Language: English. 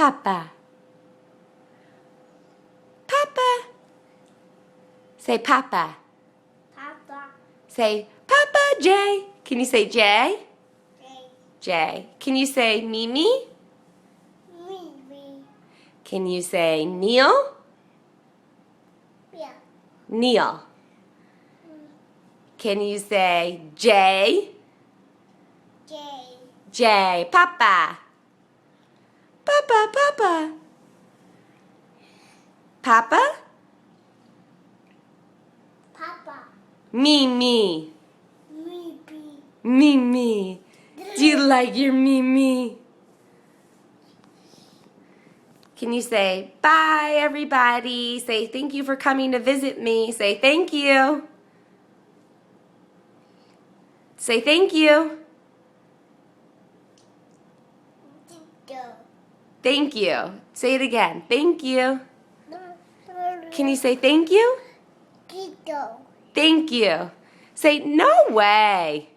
Papa. Papa. Say Papa. Papa. Say Papa J. Can you say J? J. J. Can you say Mimi? Me. Can you say Neil? Yeah. Neil. Can you say J? J. J. Papa. Papa, Papa. Papa? Papa. Mimi. Me. Mimi. Do you like your Mimi? Can you say bye, everybody? Say thank you for coming to visit me. Say thank you. Say thank you. Go. Thank you. Say it again. Thank you. Can you say thank you? Go. Thank you. Say no way.